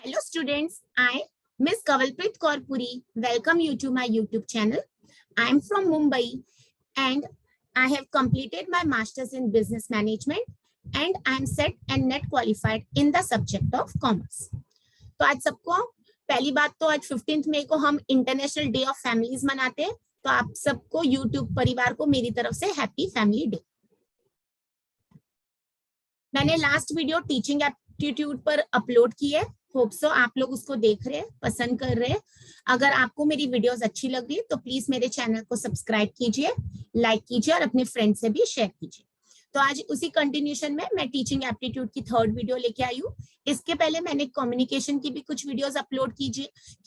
Hello students, I, Miss Kavalpreet Kaur Puri, welcome you to my YouTube channel. I am from Mumbai and I have completed my Masters in Business Management and I am set and net qualified in the subject of Commerce. तो आज सबको पहली बात तो आज 15 मई को हम international day of families मनाते हैं, तो आप सबको YouTube परिवार को मेरी तरफ से हैप्पी फैमिली डे। मैंने लास्ट वीडियो टीचिंग एप्टीट्यूड पर अपलोड की है, होप सो आप लोग उसको देख रहे हैं, पसंद कर रहे हैं। अगर आपको मेरी वीडियोस अच्छी लग रही है तो प्लीज मेरे चैनल को सब्सक्राइब कीजिए, लाइक कीजिए और अपने फ्रेंड से भी शेयर कीजिए। तो आज उसी कंटिन्यूशन में मैं टीचिंग एप्टीट्यूड की थर्ड वीडियो लेके आई हूँ। इसके पहले मैंने कम्युनिकेशन की भी कुछ वीडियोस अपलोड की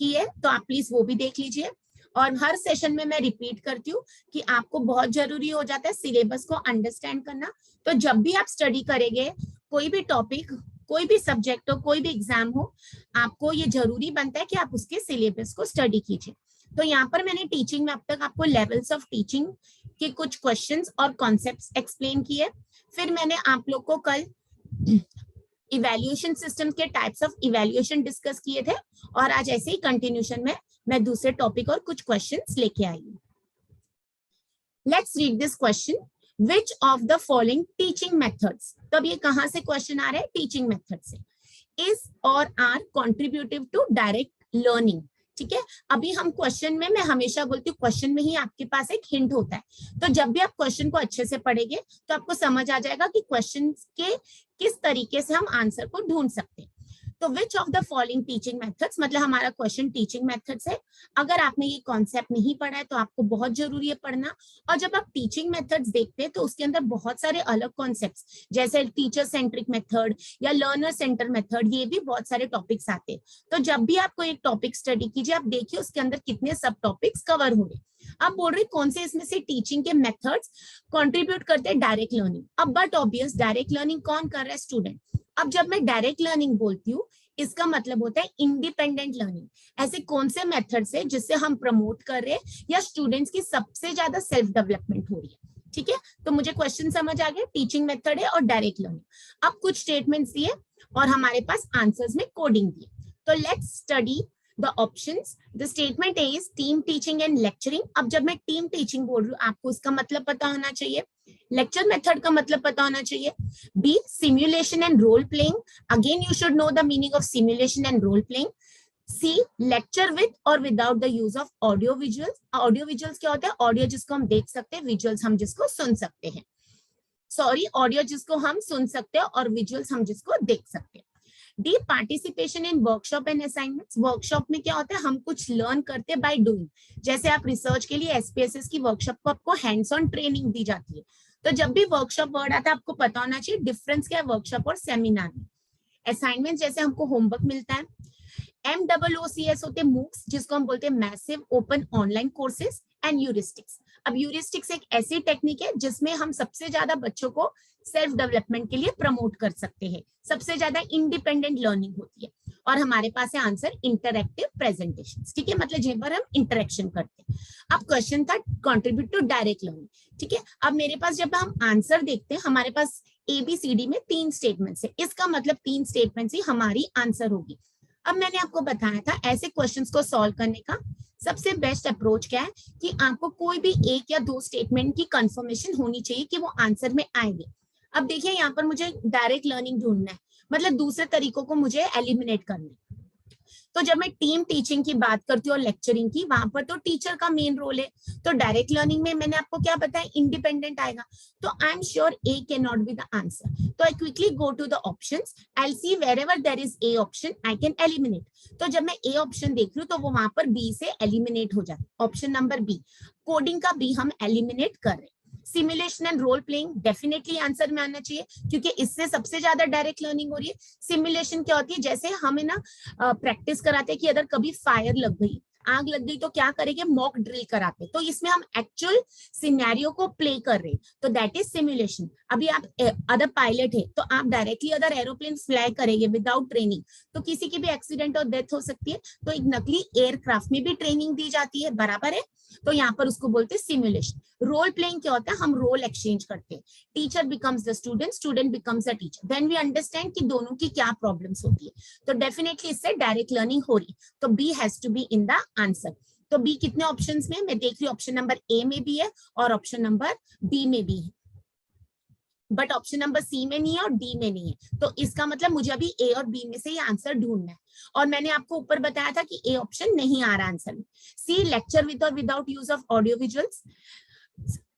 है, तो आप प्लीज वो भी देख लीजिए। और हर सेशन में मैं रिपीट करती हूँ कि आपको बहुत जरूरी हो जाता है सिलेबस को अंडरस्टैंड करना। तो जब भी आप स्टडी करेंगे कोई भी टॉपिक, कोई भी सब्जेक्ट हो, कोई भी एग्जाम हो, आपको ये जरूरी बनता है कि आप उसके सिलेबस को स्टडी कीजिए। तो यहाँ पर मैंने टीचिंग में अब तक आपको लेवल्स ऑफ टीचिंग के कुछ क्वेश्चंस और कॉन्सेप्ट्स एक्सप्लेन किए। फिर मैंने आप लोग को कल इवैल्यूएशन सिस्टम के टाइप्स ऑफ इवैल्यूएशन डिस्कस किए थे और आज ऐसे ही कंटिन्यूशन में मैं दूसरे टॉपिक और कुछ क्वेश्चंस लेके आई हूँ। Let's read this question, Which of the following teaching methods, तब ये कहां से क्वेश्चन आ रहा है? टीचिंग मेथड से। is or are contributive to direct learning। ठीक है, अभी हम क्वेश्चन में, मैं हमेशा बोलती हूँ क्वेश्चन में ही आपके पास एक हिंट होता है। तो जब भी आप क्वेश्चन को अच्छे से पढ़ेंगे तो आपको समझ आ जाएगा कि क्वेश्चन के किस तरीके से हम आंसर को ढूंढ सकते हैं। तो which of the following teaching methods, मतलब हमारा क्वेश्चन टीचिंग मेथड्स है। अगर आपने ये कॉन्सेप्ट नहीं पढ़ा है तो आपको बहुत जरूरी है पढ़ना। और जब आप टीचिंग मेथड्स देखते हैं तो उसके अंदर बहुत सारे अलग कॉन्सेप्ट्स जैसे टीचर सेंट्रिक मेथड या लर्नर सेंटर मेथड, ये भी बहुत सारे टॉपिक्स आते हैं। तो जब भी आपको एक टॉपिक स्टडी कीजिए, आप देखिए उसके अंदर कितने सब टॉपिक्स कवर हो रहे। आप बोल रहे कौन से इसमें से टीचिंग के मेथड्स कंट्रीब्यूट करते हैं डायरेक्ट लर्निंग। अब बट ऑब्वियस डायरेक्ट लर्निंग कौन कर रहा है? स्टूडेंट। अब जब मैं डायरेक्ट लर्निंग बोलती हूँ इसका मतलब होता है इंडिपेंडेंट लर्निंग। ऐसे कौन से मेथड्स है जिससे हम प्रमोट कर रहे हैं या स्टूडेंट्स की सबसे ज्यादा सेल्फ डेवलपमेंट हो रही है। ठीक है, तो मुझे क्वेश्चन समझ आ गया, टीचिंग मेथड है और डायरेक्ट लर्निंग। अब कुछ स्टेटमेंट्स दिए और हमारे पास आंसर्स में कोडिंग दिए। तो let's study the options. The statement A is team teaching and lecturing. अब जब मैं टीम टीचिंग बोल रही हूँ आपको इसका मतलब पता होना चाहिए, लेक्चर मेथड का मतलब पता होना चाहिए। B, simulation and role playing. Again you should know the meaning of simulation and role playing. C, lecture with or without the use of audio visuals. Audio visuals क्या होता है? ऑडियो जिसको हम देख सकते हैं, विजुअल्स हम जिसको सुन सकते हैं। सॉरी, ऑडियो जिसको हम सुन सकते हैं और विजुअल्स हम जिसको देख सकते हैं। D, participation in workshop and assignments. Workshop में क्या होता है? हम कुछ लर्न करते हैं बाय डूइंग। जैसे आप रिसर्च के लिए एसपीएसएस की वर्कशॉप को आपको हैंड्स ऑन ट्रेनिंग दी जाती है। तो जब भी वर्कशॉप वर्ड आता है आपको पता होना चाहिए डिफरेंस क्या है वर्कशॉप और सेमिनार में। असाइनमेंट जैसे हमको होमवर्क मिलता है। MOOCs होते हैं मूक्स, जिसको हम बोलते हैं massive open online courses. And heuristics. अब यूरिस्टिक्स एक ऐसी टेक्निक है जिसमें हम सबसे ज्यादा बच्चों को सेल्फ डेवलपमेंट के लिए प्रमोट कर सकते हैं, सबसे ज्यादा इंडिपेंडेंट लर्निंग होती है। और हमारे पास है आंसर इंटरैक्टिव प्रेजेंटेशंस। ठीक है, मतलब जहां पर हम इंटरेक्शन करते हैं। अब क्वेश्चन था कंट्रीब्यूट टू डायरेक्ट लर्निंग। ठीक है, अब मेरे पास जब हम आंसर देखते हैं हमारे पास ABCD में 3 स्टेटमेंट्स है, इसका मतलब 3 स्टेटमेंट्स ही हमारी आंसर होगी। अब मैंने आपको बताया था ऐसे क्वेश्चंस को सॉल्व करने का सबसे बेस्ट अप्रोच क्या है कि आपको कोई भी 1 या 2 स्टेटमेंट की कंफर्मेशन होनी चाहिए कि वो आंसर में आएंगे। अब देखिए यहाँ पर मुझे डायरेक्ट लर्निंग ढूंढना है, मतलब दूसरे तरीकों को मुझे एलिमिनेट करना है। तो जब मैं टीम टीचिंग की बात करती हूँ और लेक्चरिंग की, वहां पर तो टीचर का मेन रोल है। तो डायरेक्ट लर्निंग में मैंने आपको क्या बताया? इंडिपेंडेंट आएगा। तो I am sure A can not be the answer. तो I quickly go to the options, I will see wherever there is A option I can eliminate. तो जब मैं A ऑप्शन देख रही हूँ तो वो वहां पर B से एलिमिनेट हो जाता है। ऑप्शन नंबर B, कोडिंग का B हम एलिमिनेट कर रहे हैं। Simulation and role playing definitely answer में आना चाहिए क्योंकि इससे सबसे ज्यादा डायरेक्ट लर्निंग हो रही है। सिमुलेशन क्या होती है? जैसे हमें ना प्रैक्टिस कराते हैं कि अगर कभी फायर लग गई, आग लग गई तो क्या करेंगे, मॉक ड्रिल कराते, तो इसमें हम एक्चुअल सिनेरियो को प्ले कर रहे हैं, तो दैट इज सिमुलेशन। अभी आप अदर पायलट है तो आप डायरेक्टली अदर एरोप्लेन फ्लाई करेंगे विदाउट ट्रेनिंग, तो किसी की भी एक्सीडेंट और डेथ हो सकती है, तो एक नकली एयरक्राफ्ट में भी ट्रेनिंग दी जाती है, बराबर है, तो यहाँ पर उसको बोलते हैं सिमुलेशन। रोल प्लेइंग क्या होता है, हम रोल एक्सचेंज करते हैं, teacher becomes the student, student becomes the teacher, then we understand कि दोनों की क्या प्रॉब्लम्स होती है, तो डेफिनेटली इससे डायरेक्ट लर्निंग हो रही, तो B has to be in the answer. तो बी कितने ऑप्शंस में, मैं देख रही हूँ ऑप्शन नंबर ए में भी है और ऑप्शन नंबर बी में भी है, बट ऑप्शन नंबर सी में नहीं है और डी में नहीं है, तो इसका मतलब मुझे अभी ए और बी में से ही आंसर ढूंढना है। और मैंने आपको ऊपर बताया था कि ए ऑप्शन नहीं आ रहा आंसर में। सी, लेक्चर विद और without use of audio visuals,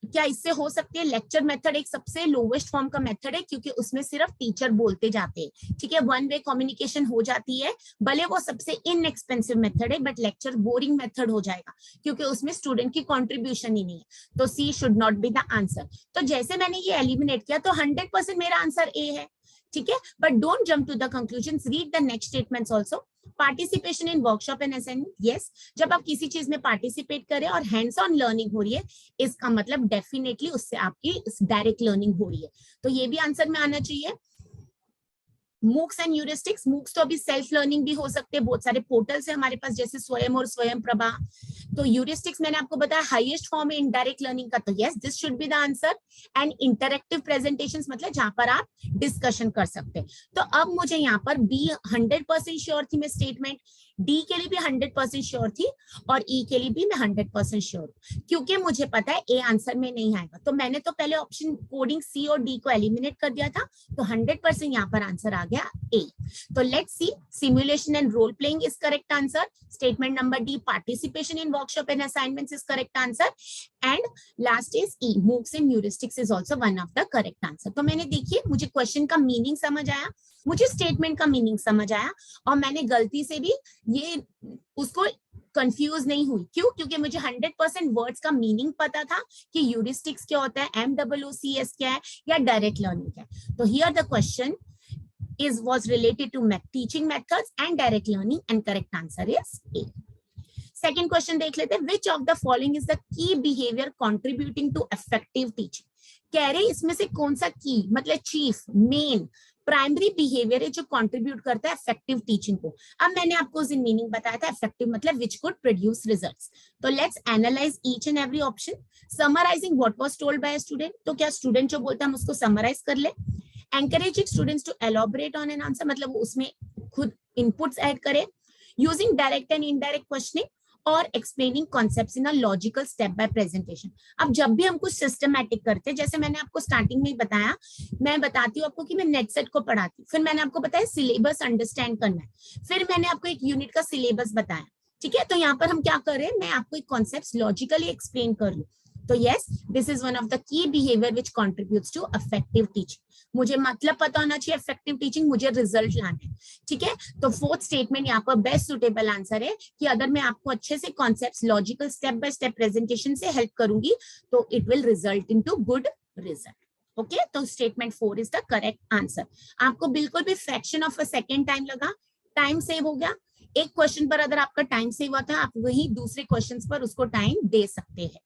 क्या इससे हो सकती है? लेक्चर मेथड एक सबसे लोवेस्ट फॉर्म का मेथड है, क्योंकि उसमें सिर्फ टीचर बोलते जाते हैं, ठीक है, वन वे कम्युनिकेशन हो जाती है, भले वो सबसे इनएक्सपेंसिव मेथड है, बट लेक्चर बोरिंग मेथड हो जाएगा क्योंकि उसमें स्टूडेंट की कंट्रीब्यूशन ही नहीं है, तो C should not be the answer. तो जैसे मैंने ये एलिमिनेट किया तो 100% मेरा आंसर ए है, ठीक है, but don't jump to the conclusions, read the next statements also. Participation in workshop and assignment, yes, जब आप किसी चीज में पार्टिसिपेट करें और हैंड्स ऑन लर्निंग हो रही है, इसका मतलब डेफिनेटली उससे आपकी डायरेक्ट लर्निंग हो रही है, तो ये भी आंसर में आना चाहिए। मूक्स एंड यूरिस्टिक्स, मूक्स तो अभी सेल्फ लर्निंग भी हो सकते हैं, बहुत सारे पोर्टल्स है हमारे पास जैसे स्वयं और स्वयं प्रभा। तो यूरिस्टिक्स मैंने आपको बताया हाईएस्ट फॉर्म है इनडायरेक्ट लर्निंग का, तो yes this should be the answer. And interactive presentations मतलब जहां पर आप डिस्कशन कर सकते हैं। तो अब मुझे यहाँ पर बी 100% श्योर थी मैं स्टेटमेंट, डी के लिए भी 100% श्योर थी और ई के लिए भी मैं 100% श्योर हूँ, क्योंकि मुझे पता है ए आंसर में नहीं आएगा, तो मैंने तो पहले ऑप्शन कोडिंग सी और डी को एलिमिनेट कर दिया था, तो 100% यहाँ पर आंसर आ गया ए। तो let's see, simulation and role playing is correct answer, statement number D participation in workshop and assignments is correct answer, and last is E, MOOCs and heuristics is also one of the correct answer. तो मैंने देखिए मुझे question का meaning समझ आया, मुझे statement का meaning समझ आया, और मैंने गलती से भी ये उसको कंफ्यूज नहीं हुई, क्यों? क्योंकि मुझे 100% वर्ड्स का मीनिंग पता था कि ह्यूरिस्टिक्स क्या होता है, MOOCS क्या है, या डायरेक्ट लर्निंग क्या है। तो here the question was related to teaching methods and direct learning, and correct answer is A. Second question देख लेते हैं, which of the following is the key behavior contributing to effective teaching? कह रहे इसमें से कौन सा की मतलब चीफ, मेन, प्राइमरी बिहेवियर है जो कंट्रीब्यूट करता है इफेक्टिव टीचिंग को। अब मैंने आपको उस दिन मीनिंग बताया था, इफेक्टिव मतलब विच कुड प्रोड्यूस रिजल्ट्स। तो let's analyse each and every option. Summarising what was told by student, तो क्या स्टूडेंट जो बोलता है हम उसको समराइज कर ले। Encouraging students to elaborate on an answer, मतलब उसमें खुद इनपुट्स ऐड करे। Using direct and indirect questioning और explaining concepts in a logical step by presentation. अब जब भी हम कुछ सिस्टमैटिक करते हैं, जैसे मैंने आपको स्टार्टिंग में ही बताया, मैं बताती हूँ आपको कि मैं नेट सेट को पढ़ाती हूँ, फिर मैंने आपको बताया सिलेबस अंडरस्टैंड करना है, फिर मैंने आपको एक यूनिट का सिलेबस बताया, ठीक है। तो यहाँ पर हम क्या कर रहे हैं, मैं आपको एक कॉन्सेप्ट लॉजिकली एक्सप्लेन कर रही हूँ। तो yes, this is one of the key behaviour which contributes to effective teaching. मुझे मतलब पता होना चाहिए इफेक्टिव टीचिंग, मुझे रिजल्ट लाना है, ठीक है। तो फोर्थ स्टेटमेंट यहाँ पर बेस्ट सुटेबल आंसर है कि अगर मैं आपको अच्छे से concepts logical step by step presentation से हेल्प करूंगी तो it will result into good result. Okay, तो statement 4 is the correct answer. आपको बिल्कुल भी fraction of a second time लगा, टाइम सेव हो गया। एक क्वेश्चन पर अगर आपका टाइम सेव हुआ था, आप वही दूसरे क्वेश्चन पर उसको टाइम दे सकते हैं।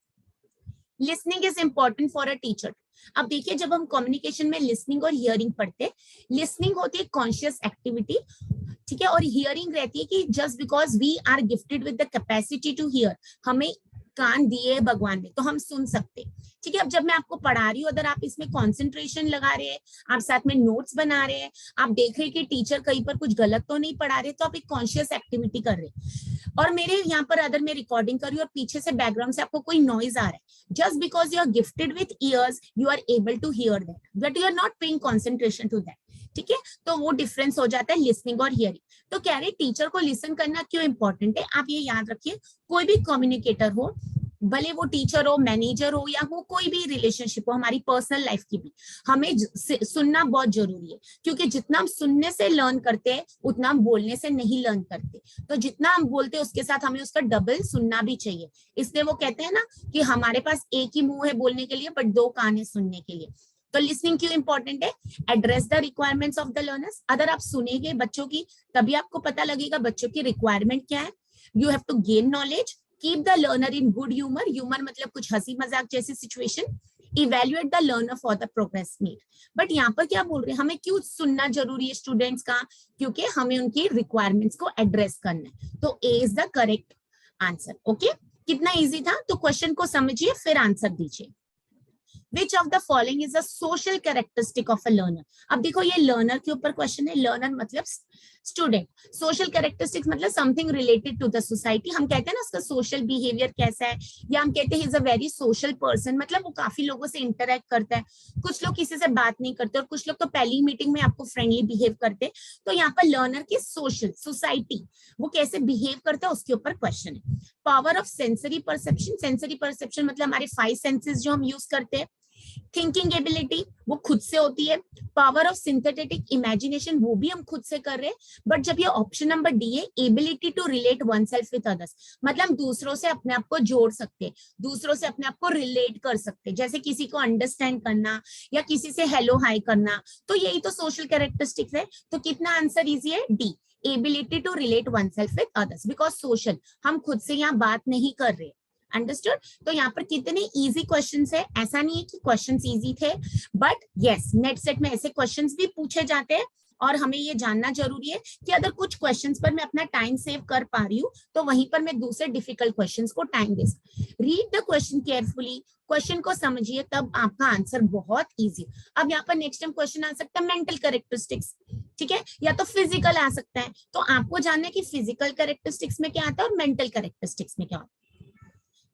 Listening is important for a teacher. अब देखिए, जब हम कम्युनिकेशन में लिसनिंग और हियरिंग पढ़ते हैं, लिसनिंग होती है कॉन्शियस एक्टिविटी, ठीक है, और हियरिंग रहती है कि just because we are gifted with the capacity to hear, हमें कान दिए भगवान ने तो हम सुन सकते, ठीक है। अब जब मैं आपको पढ़ा रही हूँ, अगर आप इसमें कंसंट्रेशन लगा रहे हैं, आप साथ में नोट्स बना रहे हैं, आप देख रहे हैं कि टीचर कहीं पर कुछ गलत तो नहीं पढ़ा रहे, तो आप एक कॉन्शियस एक्टिविटी कर रहे हैं। और मेरे यहाँ पर अगर मैं रिकॉर्डिंग कर रही हूँ और पीछे से बैकग्राउंड से आपको कोई नॉइज आ रहा है, just because you are gifted with ears you are able to hear that, but you are not paying concentration to that, ठीक है। तो वो डिफरेंस हो जाता है लिसनिंग और हियरिंग। तो कह रहे टीचर को लिसन करना क्यों इंपॉर्टेंट है, आप ये याद रखिए, कोई भी कम्युनिकेटर हो, भले वो टीचर हो, मैनेजर हो, या वो कोई भी रिलेशनशिप हो, हमारी पर्सनल लाइफ की भी, हमें सुनना बहुत जरूरी है, क्योंकि जितना हम सुनने से लर्न करते हैं उतना हम बोलने से नहीं लर्न करते। तो जितना हम बोलते हैं उसके साथ हमें उसका डबल सुनना भी चाहिए। इसलिए वो कहते हैं ना कि हमारे पास एक ही मुंह है बोलने के लिए बट दो कान है सुनने के लिए। तो लिसनिंग क्यों इंपॉर्टेंट है, address the requirements of the learners. अगर आप सुनेंगे बच्चों की, तभी आपको पता लगेगा बच्चों की रिक्वायरमेंट क्या है। You have to gain knowledge, keep the learner in good humor. Humor मतलब कुछ हंसी मजाक जैसी situation. Evaluate the learner for the progress made. But यहाँ पर क्या बोल रहे हैं, हमें क्यों सुनना जरूरी है स्टूडेंट्स का, क्योंकि हमें उनकी रिक्वायरमेंट्स को एड्रेस करना है. तो A is the correct answer. Okay, कितना इजी था. तो क्वेश्चन को समझिए फिर आंसर दीजिए. Which of the following is a social characteristic of a learner? अब देखो ये learner के ऊपर क्वेश्चन है. learner मतलब स्टूडेंट, सोशल कैरेक्टरिस्टिक्स मतलब something related to the society. हम कहते हैं ना उसका सोशल बिहेवियर कैसा है, या हम कहते हैं is a very social person, मतलब वो काफी लोगों से इंटरेक्ट करता है. कुछ लोग किसी से बात नहीं करते और कुछ लोग तो पहली मीटिंग में आपको फ्रेंडली बिहेव करते हैं. तो यहाँ पर लर्नर की सोशल सोसाइटी वो कैसे बिहेव करता है उसके ऊपर क्वेश्चन है. Power of sensory perception, sensory perception मतलब हमारे 5 सेंसेस जो हम यूज करते हैं. थिंकिंग एबिलिटी वो खुद से होती है. पावर ऑफ सिंथेटिक इमेजिनेशन वो भी हम खुद से कर रहे हैं. बट जब ये ऑप्शन नंबर डी है, ability to relate oneself with others, मतलब दूसरों से अपने आप को जोड़ सकते हैं, दूसरों से अपने आप को रिलेट कर सकते हैं, जैसे किसी को अंडरस्टैंड करना या किसी से हेलो हाई करना. तो यही तो सोशल कैरेक्टरिस्टिक्स है. तो कितना आंसर इजी है, D, ability to relate oneself with others. Because social हम खुद से यहाँ बात नहीं कर रहे. अंडरस्टूड. तो यहाँ पर कितने इजी क्वेश्चंस है, ऐसा नहीं है कि क्वेश्चंस इजी थे, बट यस नेट सेट में ऐसे क्वेश्चंस भी पूछे जाते हैं. और हमें ये जानना जरूरी है कि अगर कुछ क्वेश्चंस पर मैं अपना टाइम सेव कर पा रही हूँ तो वहीं पर मैं दूसरे डिफिकल्ट क्वेश्चंस को टाइम दे सकती. Read the question carefully, question को समझिए, तब आपका आंसर बहुत इजी. अब यहाँ पर नेक्स्ट टाइम क्वेश्चन आ सकता है मेंटल कैरेक्टरिस्टिक्स, ठीक है, या तो फिजिकल आ सकता है. तो आपको जानना है कि फिजिकल कैरेक्टरिस्टिक्स में क्या आता है और मेंटल कैरेक्टरिस्टिक्स में क्या आता है.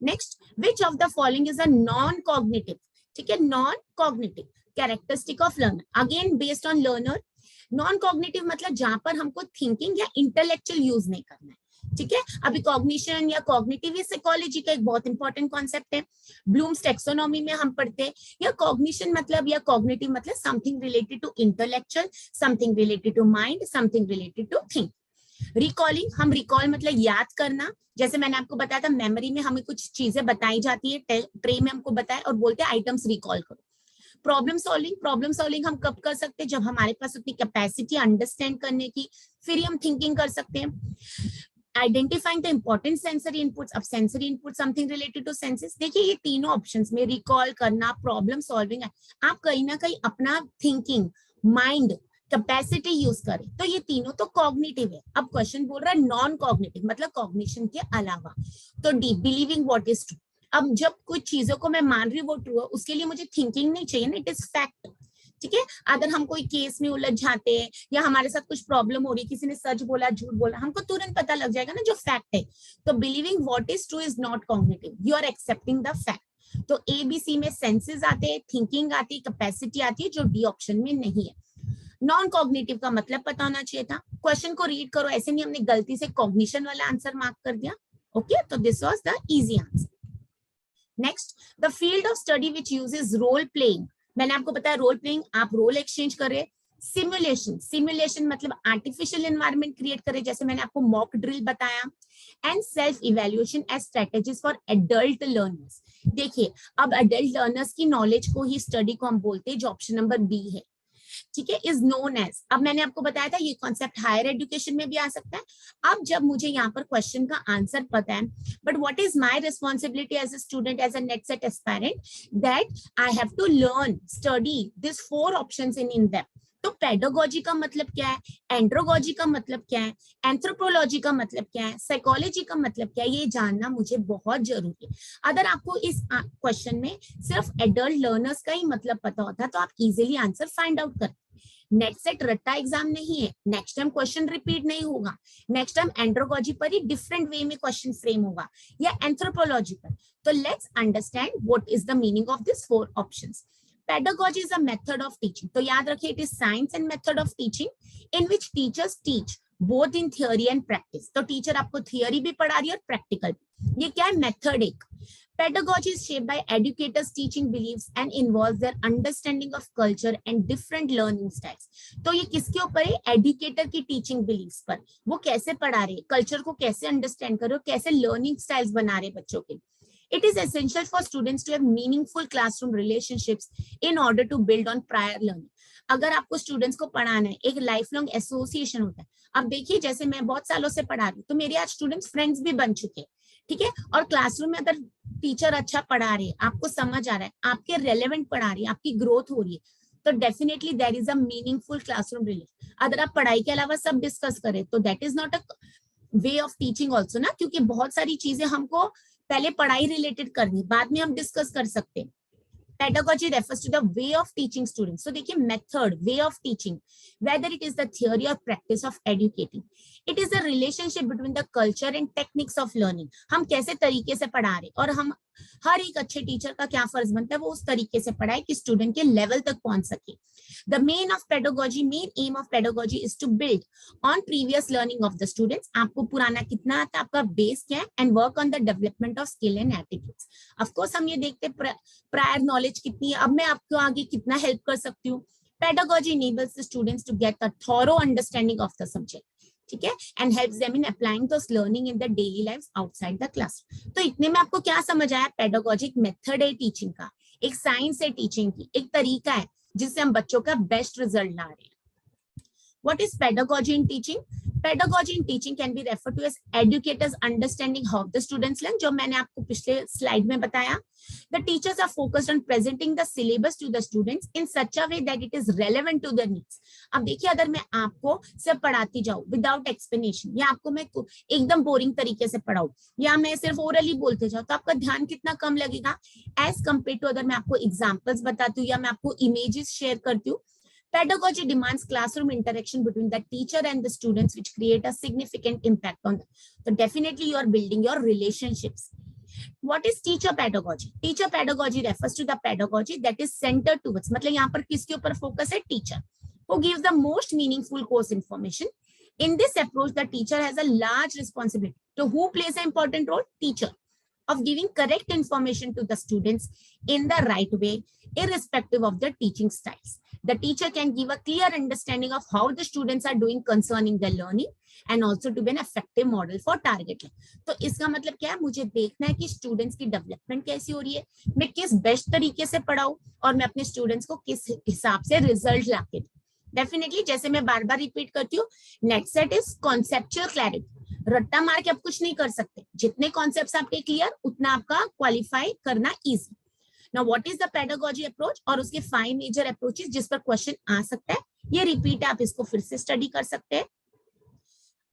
Next, which of the following is a non cognitive, ठीक है, non cognitive characteristic of learner, again based on learner. Non cognitive मतलब जहां पर हमको थिंकिंग या इंटेलेक्चुअल यूज नहीं करना है, ठीक है. अभी कॉग्निशन या कॉग्निटिव साइकोलॉजी का एक बहुत इंपॉर्टेंट कॉन्सेप्ट है, ब्लूम्स टेक्सोनॉमी में हम पढ़ते हैं. या कॉग्निशन मतलब या कॉग्निटिव मतलब something related to intellectual, something related to mind, something related to think. Recalling, हम रिकॉल मतलब याद करना. जैसे मैंने आपको बताया था मेमोरी में हमें कुछ चीजें बताई जाती है, ट्रे में हमको बताया और बोलते हैं आइटम्स रिकॉल करो. प्रॉब्लम सॉल्विंग, प्रॉब्लम सॉल्विंग हम कब कर सकते हैं, जब हमारे पास उतनी कैपेसिटी अंडरस्टैंड करने की, फिर ही हम थिंकिंग कर सकते हैं. Identifying the important sensory inputs, अब sensory input something related to senses. देखिए ये तीनों ऑप्शंस में रिकॉल करना, प्रॉब्लम सॉल्विंग, आप कहीं ना कहीं अपना थिंकिंग, माइंड, कैपेसिटी यूज करें. तो ये तीनों तो कॉग्निटिव है. अब क्वेश्चन बोल रहा है नॉन कॉग्निटिव मतलब कॉग्निशन के अलावा. तो D, believing what is true. अब जब कुछ चीजों को मैं मान रही हूँ वो ट्रू है, उसके लिए मुझे थिंकिंग नहीं चाहिए ना, इट इज फैक्ट, ठीक है. अगर हम कोई केस में उलझ जाते हैं या हमारे साथ कुछ प्रॉब्लम हो रही है, किसी ने सच बोला झूठ बोला, हमको तुरंत पता लग जाएगा ना जो फैक्ट है. तो believing what is true is not cognitive, you are accepting the fact. तो ए बी सी में सेंसेस आते हैं, थिंकिंग आती है, कैपेसिटी आती है, जो डी ऑप्शन में नहीं है. नॉन कॉग्निटिव का मतलब पता होना चाहिए था. क्वेश्चन को रीड करो, ऐसे नहीं हमने गलती से कॉग्निशन वाला आंसर मार्क कर दिया. ओके, तो this was the easy answer. Next, the field of study which uses role playing. मैंने आपको बताया रोल प्लेइंग, आप रोल एक्सचेंज करे. सिमुलेशन, सिमुलेशन मतलब आर्टिफिशियल एनवायरनमेंट क्रिएट करे, जैसे मैंने आपको मॉक ड्रिल बताया. And self evaluation as strategies for adult learners. देखिए अब एडल्ट लर्नर्स की नॉलेज को ही स्टडी को हम बोलते हैं, जो ऑप्शन नंबर बी है, ठीक है, इज नोन एज. अब मैंने आपको बताया था ये कॉन्सेप्ट हायर एजुकेशन में भी आ सकता है. अब जब मुझे यहाँ पर क्वेश्चन का आंसर पता है, but what is my responsibility as a student, as a NET SET aspirant, that I have to learn, study this 4 options in depth. तो पेडागोजी का मतलब क्या है, एंड्रोगोजी का मतलब क्या है, एंथ्रोपोलॉजी का मतलब क्या है, साइकोलॉजी का मतलब क्या है, ये जानना मुझे बहुत जरूरी है. अगर आपको इस क्वेश्चन में सिर्फ एडल्ट लर्नर्स का ही मतलब पता होता तो आप इजीली आंसर फाइंड आउट करते. नेट सेट रट्टा एग्जाम नहीं है, नेक्स्ट टाइम क्वेश्चन रिपीट नहीं होगा, नेक्स्ट टाइम एंड्रोगोजी पर ही डिफरेंट वे में क्वेश्चन फ्रेम होगा या एंथ्रोपोलॉजी पर. तो let's understand what is the meaning of this 4 options. Pedagogy is a method of teaching. तो याद रखिए, it is science and method of teaching in which teachers teach both in theory and practice. तो teacher आपको theory भी पढ़ा रही है और प्रैक्टिकल. ये क्या है, मेथड एक. Pedagogy is shaped by educators' teaching beliefs and involves their understanding of culture and different learning styles. तो ये किसके ऊपर है, एडुकेटर की टीचिंग बिलीव्स पर. वो कैसे पढ़ा रहे, कल्चर को कैसे अंडरस्टैंड कर रहे हो, कैसे लर्निंग स्टाइल्स बना रहे बच्चों के. It is essential for students to have meaningful classroom relationships in order to build on prior learning. अगर आपको स्टूडेंट्स को पढ़ाना है, एक लाइफ लॉन्ग एसोसिएशन होता है। अब देखिए जैसे मैं बहुत सालों से पढ़ा रही हूँ, तो मेरे आज स्टूडेंट्स फ्रेंड्स भी बन चुके हैं, ठीक है। और क्लासरूम में अगर टीचर अच्छा पढ़ा रहे हैं, आपको समझ आ रहा है, आपके रेलेवेंट पढ़ा रही है, आपकी ग्रोथ हो रही है, तो definitely there is a meaningful classroom relation. अगर आप पढ़ाई के अलावा सब डिस्कस करें तो that is not a way of teaching also ना, क्योंकि बहुत सारी चीजें हमको पहले पढ़ाई रिलेटेड करनी, बाद में हम डिस्कस कर सकते हैं। Pedagogy refers to the way of teaching students. So देखिए method, way of teaching, whether it is the theory or practice of educating, it is a relationship between the culture and techniques of learning. हम कैसे तरीके से पढ़ा रहे, और हम हर एक अच्छे टीचर का क्या फर्ज बनता है, वो उस तरीके से पढ़ाए कि स्टूडेंट के लेवल तक पहुंच सके। The main aim of pedagogy is to build on previous learning of the students. आपको पुराना कितना आता है, आपका बेस क्या है, and work on the development of skill and attitudes. Of course हम ये देखते प्रायर नॉलेज कितनी है, अब मैं आपको आगे कितना हेल्प कर सकती हूँ। Pedagogy enables the students to get a thorough understanding of the subject, ठीक है, and helps them in applying those learning in their daily lives outside the class. तो इतने में आपको क्या समझ आया? पेडागोजी एक मेथड है टीचिंग का, एक साइंस है टीचिंग की, एक तरीका है जिससे हम बच्चों का बेस्ट रिजल्ट ला रहे हैं। What is pedagogy in teaching? Pedagogy in teaching can be referred to as educators understanding how the students learn, जो मैंने आपको पिछले स्लाइड में बताया। The teachers are focused on presenting the syllabus to the students in such a way that it is relevant to their needs. अब देखिए अगर मैं आपको सिर्फ पढ़ाती जाऊँ विदाउट एक्सप्लेनेशन, या आपको मैं एकदम बोरिंग तरीके से पढ़ाऊँ, या मैं सिर्फ ओरली बोलते जाऊँ, तो आपका ध्यान कितना कम लगेगा एज कम्पेयर टू अगर मैं आपको एग्जाम्पल्स बताती हूँ या मैं आपको इमेजेस शेयर करती हूँ। Pedagogy demands classroom interaction between the teacher and the students, which create a significant impact on them. So definitely you are building your relationships. What is teacher pedagogy? Teacher pedagogy refers to the pedagogy that is centered towards, मतलब यहाँ पर किसके ऊपर focus है? Teacher, who gives the most meaningful course information. In this approach, the teacher has a large responsibility. So who plays an important role? Teacher, of giving correct information to the students in the right way, irrespective of their teaching styles. The teacher can give a clear understanding of how the students are doing concerning their learning and also to be an effective model for targeting. तो इसका मतलब क्या है? मुझे देखना है कि students की डेवलपमेंट कैसी हो रही है, मैं किस बेस्ट तरीके से पढ़ाऊं, और मैं अपने स्टूडेंट्स को किस हिसाब से रिजल्ट लाके दूं। डेफिनेटली जैसे मैं बार बार रिपीट करती हूँ, next set is conceptual clarity. रट्टा मार के आप कुछ नहीं कर सकते, जितने कॉन्सेप्ट्स आपके क्लियर उतना आपका क्वालिफाई करना easy. Now what is the pedagogy approach, और उसके 5 मेजर अप्रोचेस जिस पर क्वेश्चन आ सकता है, ये रिपीट है, आप इसको फिर से स्टडी कर सकते हैं।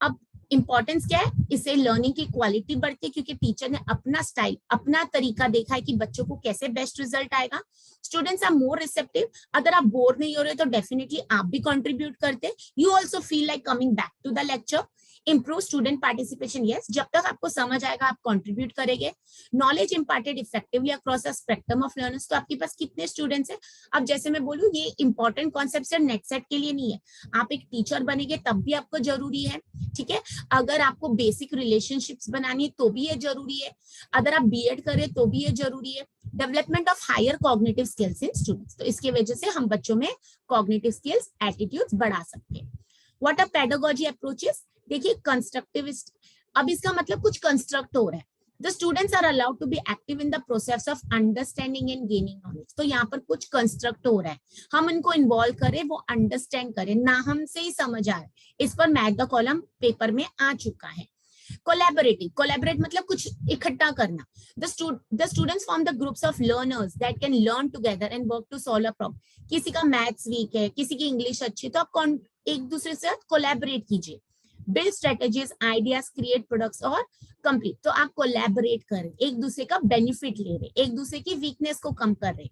अब इंपॉर्टेंस क्या है? इससे लर्निंग की क्वालिटी बढ़ती है, क्योंकि टीचर ने अपना स्टाइल, अपना तरीका देखा है कि बच्चों को कैसे बेस्ट रिजल्ट आएगा। Students are more receptive. अगर आप बोर नहीं हो रहे तो डेफिनेटली आप भी कंट्रीब्यूट करते, you also feel like coming back to the lecture. Improve student participation, yes, जब तक आपको समझ आएगा आप कंट्रीब्यूट करेंगे। Knowledge imparted effectively across a spectrum of learners, तो आपके पास कितने स्टूडेंट्स हैं? अब जैसे मैं बोलूँ, ये इंपॉर्टेंट कॉन्सेप्ट सिर्फ नेक्स्ट सेट के लिए नहीं है, आप एक टीचर बनेंगे तब भी आपको जरूरी है, ठीक है। अगर आपको बेसिक रिलेशनशिप्स बनानी है तो भी ये जरूरी है, अगर आप बीएड करें तो भी ये जरूरी है। Development of higher cognitive skills in students, तो इसकी वजह से हम बच्चों में कॉग्निटिव स्किल्स, एटीट्यूड्स बढ़ा सकते हैं। What are pedagogy approaches? देखिए कंस्ट्रक्टिविस्ट, अब इसका मतलब कुछ कंस्ट्रक्ट हो रहा है। The students are allowed to be active in the process of understanding and gaining knowledge. तो यहाँ पर कुछ कंस्ट्रक्ट हो रहा है, हम उनको इन्वॉल्व करें, वो अंडरस्टैंड करें, ना हमसे ही समझ आ रहा है। इस पर मैथ द कॉलम पेपर में आ चुका है। कोलैबोरेटिव, कोलैबोरेट मतलब कुछ इकट्ठा करना। The students form the groups of learners that can learn together and work to solve a problem. किसी का मैथ्स वीक है, किसी की इंग्लिश अच्छी, तो आप एक दूसरे से कोलैबोरेट कीजिए। Build strategies, ideas, create products और कंप्लीट, तो आप कोलैबोरेट कर रहे, एक दूसरे का बेनिफिट ले रहे, एक दूसरे की वीकनेस को कम कर रहे।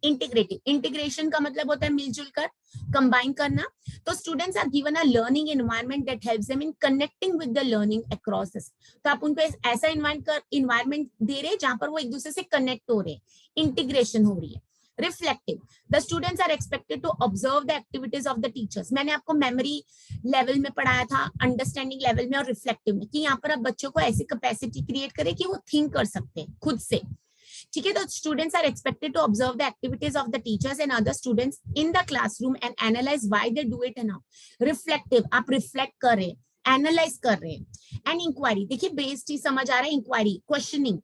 इंटीग्रेटिव, इंटीग्रेशन का मतलब होता है मिलजुल कर, कंबाइन करना। तो students are given a learning environment that helps them in connecting with the learning across this, तो आप उनको ऐसा एनवायरनमेंट दे रहे हैं जहां पर वो एक दूसरे से कनेक्ट हो रहे हैं, इंटीग्रेशन हो रही है। Reflective, the students are expected to observe the activities of the teachers. मैंने आपको मेमोरी लेवल में पढ़ाया था, अंडरस्टैंडिंग लेवल में और रिफ्लेक्टिव में, कि यहाँ पर आप बच्चों को ऐसी कैपेसिटी क्रिएट करें कि वो थिंक कर सकते हैं खुद से, ठीक है। तो students are expected to observe the activities of the teachers and other students in the classroom and analyse why they do it and how. Reflective, आप रिफ्लेक्ट कर रहे हैं, एनालाइज कर रहे हैं। एंड इंक्वायरी, देखिए बेस्ड ही समझ आ रहा है, inquiry, questioning,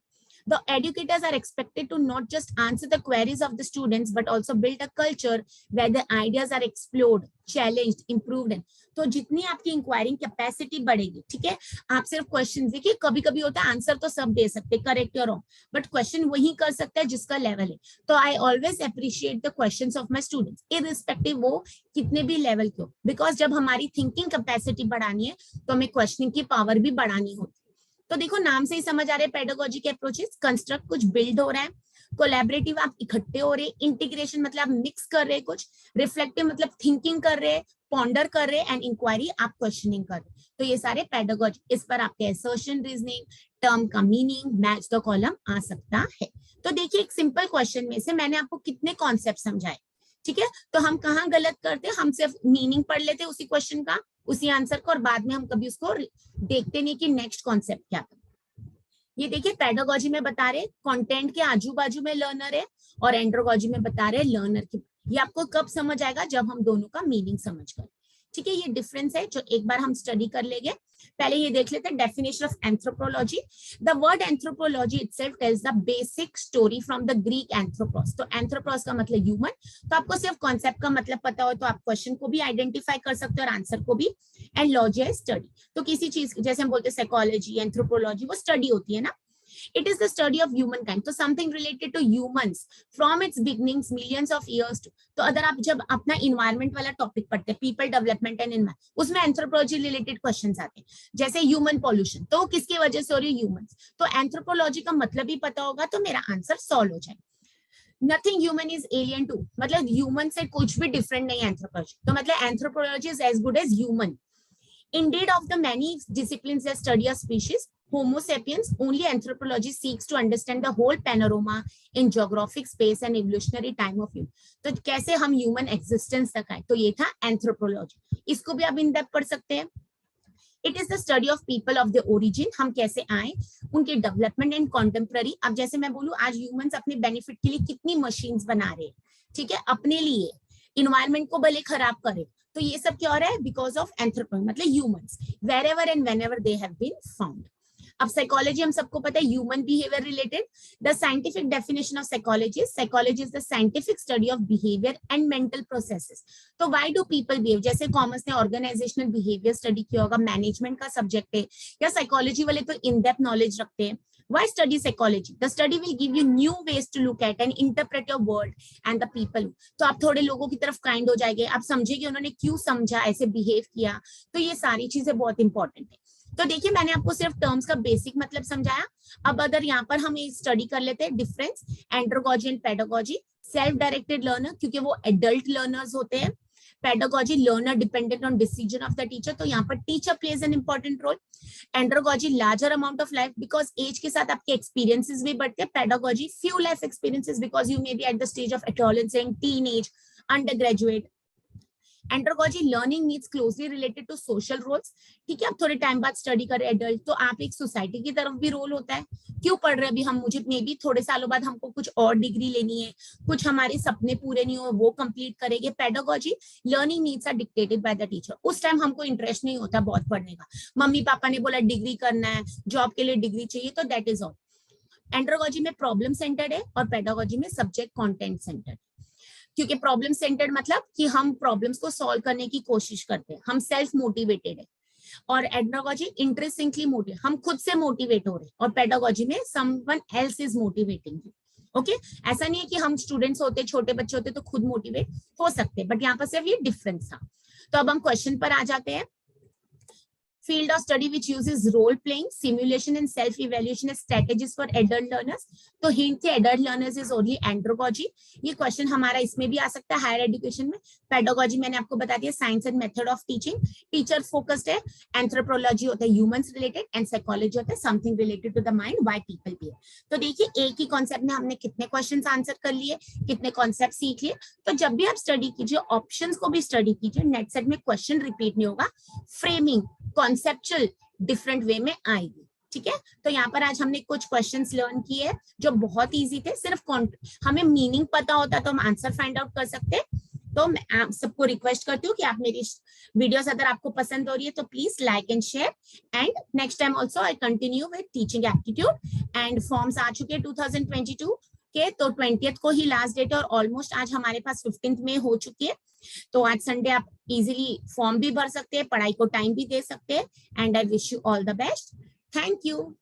The educators are expected to not just answer the queries of the students but also build a culture where the ideas are explored, challenged, improved. तो जितनी आपकी इंक्वायरिंग कैपेसिटी बढ़ेगी, ठीक है, आप सिर्फ क्वेश्चन देखिए, कभी कभी होता है आंसर तो सब दे सकते, करेक्ट या रॉन्ग, बट क्वेश्चन वही कर सकता है जिसका लेवल है. तो I always appreciate the questions of my students irrespective वो कितने भी लेवल के हो, बिकॉज जब हमारी थिंकिंग कैपेसिटी बढ़ानी है तो हमें क्वेश्चनिंग की पावर भी बढ़ानी होती है. तो देखो नाम से ही समझ आ रहे हैं पेडागोजी के अप्रोचेस. कंस्ट्रक्ट कुछ बिल्ड हो रहा है, कोलैबोरेटिव आप इकट्ठे हो रहे, इंटीग्रेशन मतलब आप मिक्स कर रहे कुछ, रिफ्लेक्टिव मतलब थिंकिंग कर रहे, पॉन्डर कर रहे, एंड इंक्वायरी आप क्वेश्चनिंग कर रहे. तो ये सारे पेडागोजी. इस पर आपके असर्शन, रीजनिंग, टर्म का मीनिंग, मैच द कॉलम आ सकता है. तो देखिए एक सिंपल क्वेश्चन में से मैंने आपको कितने कॉन्सेप्ट समझाए, ठीक है. तो हम कहाँ गलत करते हैं, हम सिर्फ मीनिंग पढ़ लेते उसी क्वेश्चन का, उसी आंसर को, और बाद में हम कभी उसको देखते नहीं कि नेक्स्ट कॉन्सेप्ट क्या था. ये देखिए पेडागोजी में बता रहे कंटेंट के आजू बाजू में लर्नर है, और एंड्रोगोजी में बता रहे लर्नर की. ये आपको कब समझ आएगा, जब हम दोनों का मीनिंग समझ कर, ठीक है. ये डिफरेंस है जो एक बार हम स्टडी कर लेंगे. पहले ये देख लेते हैं definition of anthropology. The word anthropology itself tells the basic story from the Greek anthropos. तो एंथ्रोपोस का मतलब ह्यूमन. तो आपको सिर्फ कॉन्सेप्ट का मतलब पता हो तो आप क्वेश्चन को भी आइडेंटिफाई कर सकते हो और आंसर को भी. एंड लॉजी है स्टडी. तो किसी चीज जैसे हम बोलते हैं साइकोलॉजी, एंथ्रोपोलॉजी, वो स्टडी होती है ना. It is the study of humankind. तो something related to humans from its beginnings millions of years to. तो अगर आप जब अपना environment वाला टॉपिक पढ़ते हैं, people development and environment, उसमें एंथ्रोपोलॉजी रिलेटेड क्वेश्चंस आते हैं. जैसे ह्यूमन पॉल्यूशन, तो किसकी वजह से हो रही है, ह्यूमंस. तो एंथ्रोपोलॉजी का मतलब ही पता होगा तो मेरा आंसर सॉल्व हो जाएगा. Nothing human is alien to, मतलब ह्यूमन से कुछ भी डिफरेंट नहीं है एंथ्रोपोलॉजी. तो मतलब anthropology is as good as human. Indeed, of the many disciplines that study a species, Homo sapiens, only anthropology seeks to understand the whole panorama in geographic space and evolutionary time of human. तो कैसे हम human existence तक आए, तो ये था anthropology. इसको भी आप इन डेप्थ पढ़ सकते हैं. It is the study of people of the origin, हम कैसे आए, उनके डेवलपमेंट एंड कॉन्टेम्प्ररी. अब जैसे मैं बोलूं आज ह्यूमंस अपने बेनिफिट के लिए कितनी मशीन्स बना रहे हैं, ठीक है, अपने लिए, इन्वायरमेंट को भले खराब करे. तो ये सब क्या हो रहा है, बिकॉज ऑफ एंथ्रोपोलॉजी मतलब humans, wherever and whenever they have been found. अब साइकोलॉजी हम सबको पता है, human behaviour related. The scientific definition of psychology is the scientific study of behaviour and mental processes. तो व्हाई डू पीपल बिहेव, जैसे commerce ने organisational behaviour study किया होगा, मैनेजमेंट का सब्जेक्ट है, या साइकोलॉजी वाले तो इन डेप्थ नॉलेज रखते हैं. Why study psychology? The study will give you new ways to look at and interpret your world and the people. तो आप थोड़े लोगों की तरफ काइंड हो जाएंगे, आप समझेंगे उन्होंने क्यों समझा, ऐसे बिहेव किया. तो ये सारी चीजें बहुत इंपॉर्टेंट है. तो देखिए मैंने आपको सिर्फ टर्म्स का बेसिक मतलब समझाया. अब अगर यहाँ पर हम ये स्टडी कर लेते हैं difference andragogy and pedagogy. Self directed learner क्योंकि वो एडल्ट लर्नर्स होते हैं. Pedagogy learner dependent on decision of the teacher. तो यहाँ पर teacher plays an important role. Andragogy larger amount of life because age के साथ आपके एक्सपीरियंसेस भी बढ़ते हैं. Pedagogy few life experiences because you may be at the stage of adolescence, teenage, undergraduate. Andragogy learning needs closely related to social roles. ठीक है, आप थोड़े टाइम बाद स्टडी करें एडल्ट तो आप एक सोसाइटी की तरफ भी रोल होता है. क्यों पढ़ रहे अभी हम, मुझे मे बी थोड़े सालों बाद हमको कुछ और डिग्री लेनी है, कुछ हमारे सपने पूरे नहीं हो वो कंप्लीट करेंगे. Pedagogy learning needs are dictated by the teacher. उस टाइम हमको इंटरेस्ट नहीं होता बहुत पढ़ने का, मम्मी पापा ने बोला डिग्री करना है, जॉब के लिए डिग्री चाहिए, तो दैट इज ऑल. एंड्रोगोजी में प्रॉब्लम सेंटर्ड है और पेडागोजी में सब्जेक्ट कंटेंट सेंटर्ड. क्योंकि प्रॉब्लम सेंटर्ड मतलब कि हम प्रॉब्लम्स को सॉल्व करने की कोशिश करते हैं, हम सेल्फ मोटिवेटेड है. और एंड्रोगोजी इंटरेस्टिंगली मोटिवेट, हम खुद से मोटिवेट हो रहे हैं. और पेडागोजी में someone else is motivating you. Okay, ऐसा नहीं है कि हम स्टूडेंट्स होते, छोटे बच्चे होते तो खुद मोटिवेट हो सकते, बट यहाँ पर सिर्फ ये डिफरेंस था. तो अब हम क्वेश्चन पर आ जाते हैं. Field of study which uses role playing, simulation and self evaluation as strategies for adult learners. तो hint थे adult learners is only andragogy. ये क्वेश्चन हमारा इसमें भी आ सकता है हायर एजुकेशन में. पेडागोजी मैंने आपको बता दिया science and method of teaching, teacher focused है. एंथ्रोपोलॉजी होता है ह्यूमंस रिलेटेड एंड साइकोलॉजी होता है something related to the mind, why people behave. तो देखिए एक ही कॉन्सेप्ट में हमने कितने क्वेश्चंस आंसर कर लिए, कितने कॉन्सेप्ट सीख लिए. तो जब भी आप स्टडी कीजिए ऑप्शंस को भी स्टडी कीजिए, नेट सेट में क्वेश्चन रिपीट नहीं होगा, फ्रेमिंग कॉन्सेप्चुअल डिफरेंट वे में आएगी. ठीक है, तो यहाँ पर आज हमने कुछ क्वेश्चंस लर्न किए जो बहुत इजी थे. सिर्फ हमें मीनिंग पता होता तो हम आंसर फाइंड आउट कर सकते. तो मैं आप सबको रिक्वेस्ट करती हूँ कि आप मेरी वीडियोस अगर आपको पसंद हो रही है तो please like and share, and next time also I continue with teaching aptitude. And forms आ चुके हैं 2022 के, तो 20th को ही लास्ट डेट है और ऑलमोस्ट आज हमारे पास 15th में हो चुकी है। तो आज संडे आप इजीली फॉर्म भी भर सकते हैं, पढ़ाई को टाइम भी दे सकते हैं, and I wish you all the best. Thank you.